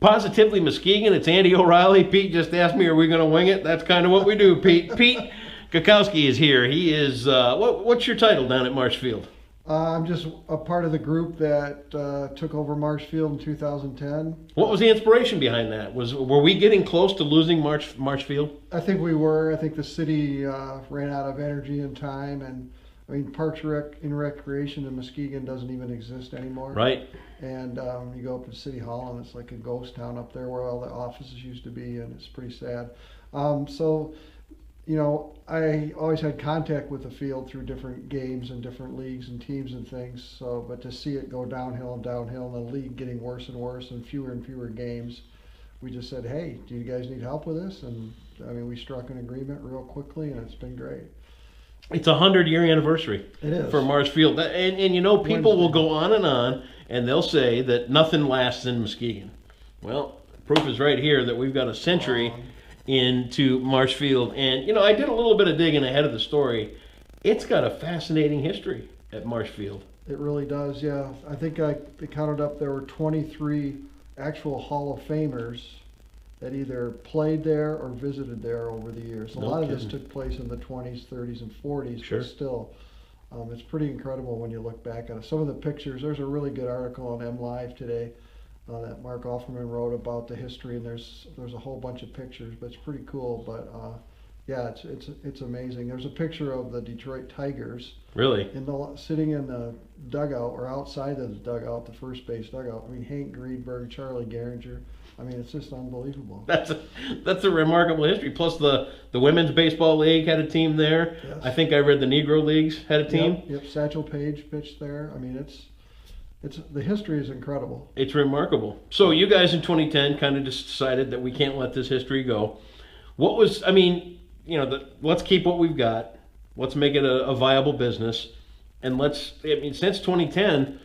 Positively Muskegon, it's Andy O'Reilly. Pete just asked me, are we going to wing it? That's kind of what we do, Pete. Pete Kakowski is here. He is, what's your title down at Marsh Field? I'm just a part of the group that took over Marsh Field in 2010. What was the inspiration behind that? Were we getting close to losing Marsh Field? I think we were. I think the city ran out of energy and time, and I mean, Parks and Recreation in Muskegon doesn't even exist anymore. Right. And you go up to City Hall, and it's like a ghost town up there where all the offices used to be, and it's pretty sad. So, you know, I always had contact with the field through different games and different leagues and teams and things. So, but to see it go downhill and downhill, and the league getting worse and worse, and fewer games, we just said, hey, do you guys need help with this? And I mean, we struck an agreement real quickly, and it's been great. It's a 100-year anniversary. It is. For Marsh Field. And you know, people will go on, and they'll say that nothing lasts in Muskegon. Well, proof is right here that we've got a century into Marsh Field. And, you know, I did a little bit of digging ahead of the story. It's got a fascinating history at Marsh Field. It really does, yeah. I think I counted up there were 23 actual Hall of Famers that either played there or visited there over the years. A lot of this took place in the 20s, 30s, and 40s, sure. But still, it's pretty incredible when you look back at it. Some of the pictures, there's a really good article on MLive today that Mark Offerman wrote about the history, and there's a whole bunch of pictures, but it's pretty cool. But yeah, it's amazing. There's a picture of the Detroit Tigers. Really? Sitting in the dugout or outside of the dugout, the first base dugout. I mean, Hank Greenberg, Charlie Gehringer. I mean, it's just unbelievable. That's a remarkable history. Plus, the Women's Baseball League had a team there. Yes. I think I read the Negro Leagues had a team. Yep. Satchel Paige pitched there. I mean, it's the history is incredible. It's remarkable. So you guys in 2010 kind of just decided that we can't let this history go. What was, I mean, you know, let's keep what we've got. Let's make it a viable business. And since 2010,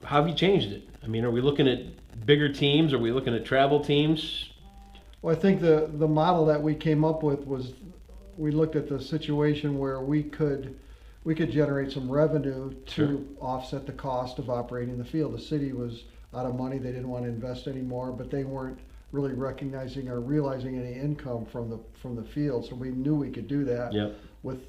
how have you changed it? I mean, are we looking at bigger teams? Are we looking at travel teams? Well, I think the model that we came up with was we looked at the situation where we could generate some revenue to offset the cost of operating the field. The city was out of money; they didn't want to invest anymore, but they weren't really recognizing or realizing any income from the field. So we knew we could do that with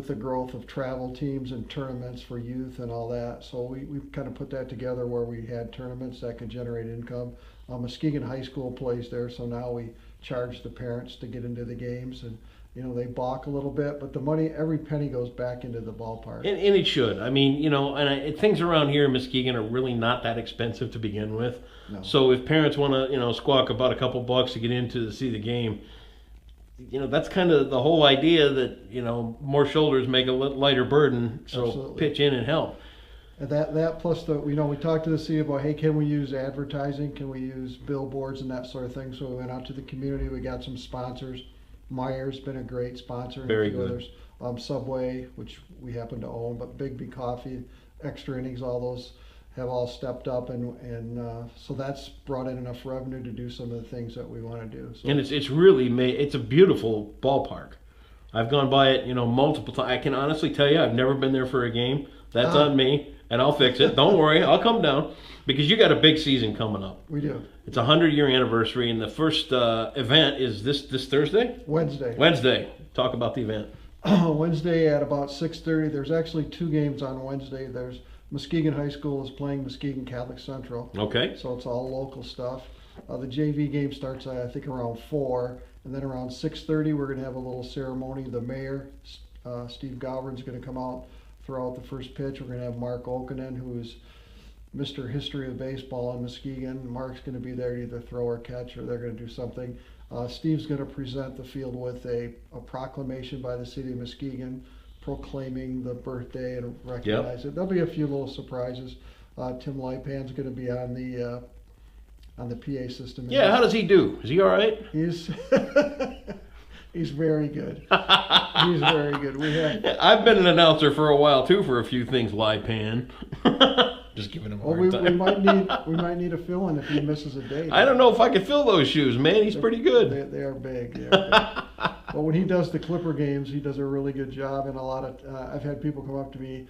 the growth of travel teams and tournaments for youth and all that. So we kind of put that together where we had tournaments that could generate income. Muskegon High School plays there, so now we charge the parents to get into the games, and you know, they balk a little bit, but the money, every penny goes back into the ballpark. And it should. I mean, you know, things around here in Muskegon are really not that expensive to begin with. No. So if parents want to, you know, squawk about a couple bucks to get into to see the game, you know, that's kind of the whole idea that, you know, more shoulders make a lighter burden. So Absolutely. Pitch in and help. And that plus we talked to the city about, hey, can we use advertising? Can we use billboards and that sort of thing? So we went out to the community. We got some sponsors. Meyer's been a great sponsor. Very good. Others. Subway, which we happen to own, but Bigby Coffee, Extra Innings, all those have all stepped up, and so that's brought in enough revenue to do some of the things that we want to do. So, and it's really it's a beautiful ballpark. I've gone by it, you know, multiple times. I can honestly tell you, I've never been there for a game. That's on me, and I'll fix it. Don't worry, I'll come down, because you got a big season coming up. We do. It's a 100-year anniversary, and the first event is this Thursday? Wednesday. Talk about the event. Wednesday at about 6:30. There's actually two games on Wednesday. There's Muskegon High School is playing Muskegon Catholic Central. Okay. So it's all local stuff. The JV game starts, I think, around 4, and then around 6:30 we're going to have a little ceremony. The mayor, Steve Gowron's going to come out, throw out the first pitch. We're going to have Mark Okenen, who is Mr. History of Baseball in Muskegon. Mark's going to be there to either throw or catch, or they're going to do something. Steve's going to present the field with a proclamation by the city of Muskegon proclaiming the birthday and recognize it. There'll be a few little surprises. Tim Lipan's going to be on the PA system. Yeah, how does he do? Is he all right? He's he's very good. He's very good. I've been an announcer for a while too for a few things, Lipan. Just giving him a hard time. We might need a fill-in if he misses a day. I don't know if I could fill those shoes, man. He's pretty good. They are big. But when he does the Clipper games, he does a really good job. And I've had people come up to me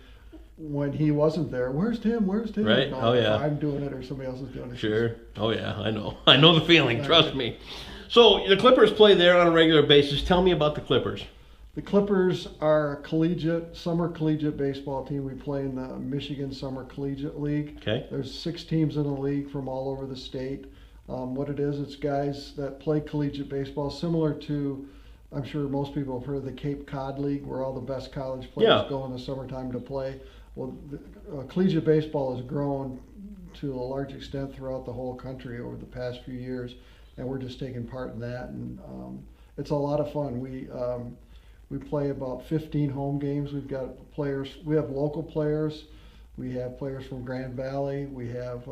when he wasn't there, where's Tim? Where's Tim? Right. No, Oh, yeah. I'm doing it or somebody else is doing it. Sure. Oh yeah, I know. I know the feeling. Trust me. So the Clippers play there on a regular basis. Tell me about the Clippers. The Clippers are a summer collegiate baseball team. We play in the Michigan Summer Collegiate League. Okay. There's 6 teams in the league from all over the state. What it is, it's guys that play collegiate baseball, similar to, I'm sure most people have heard of the Cape Cod League, where all the best college players go in the summertime to play. Well, collegiate baseball has grown to a large extent throughout the whole country over the past few years, and we're just taking part in that. And it's a lot of fun. We play about 15 home games. We've got players. We have local players. We have players from Grand Valley. We had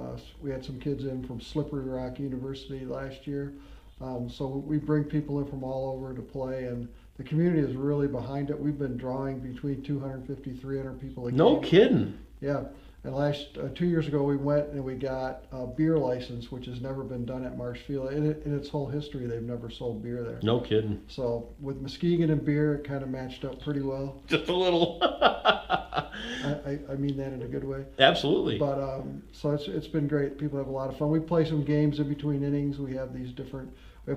some kids in from Slippery Rock University last year. So we bring people in from all over to play, and the community is really behind it. We've been drawing between 250, 300 people a game. No kidding. Yeah. And 2 years ago, we went and we got a beer license, which has never been done at Marsh Field. In its whole history, they've never sold beer there. No kidding. So with Muskegon and beer, it kind of matched up pretty well. Just a little. I mean that in a good way. Absolutely. But so it's been great. People have a lot of fun. We play some games in between innings. We have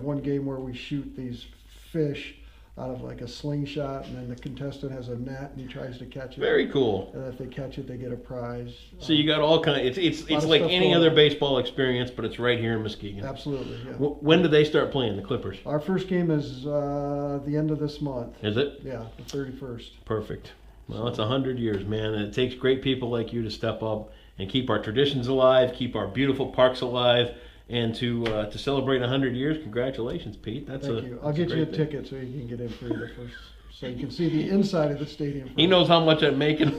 one game where we shoot these fish out of like a slingshot, and then the contestant has a net and he tries to catch it. Very cool. And if they catch it, they get a prize. So you got all kind. It's like any other baseball experience, but it's right here in Muskegon. Absolutely. Yeah. When do they start playing the Clippers? Our first game is the end of this month. Is it? Yeah, the 31st. Perfect. Well, it's 100 years, man, and it takes great people like you to step up and keep our traditions alive, keep our beautiful parks alive, and to celebrate 100 years. Congratulations, Pete. Thank you. I'll get you a ticket so you can get in for the first, so you can see the inside of the stadium. He knows how much I'm making.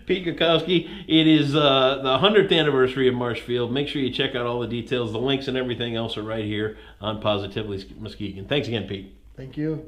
Pete Gukowski, it is the 100th anniversary of Marsh Field. Make sure you check out all the details. The links and everything else are right here on Positively Muskegon. Thanks again, Pete. Thank you.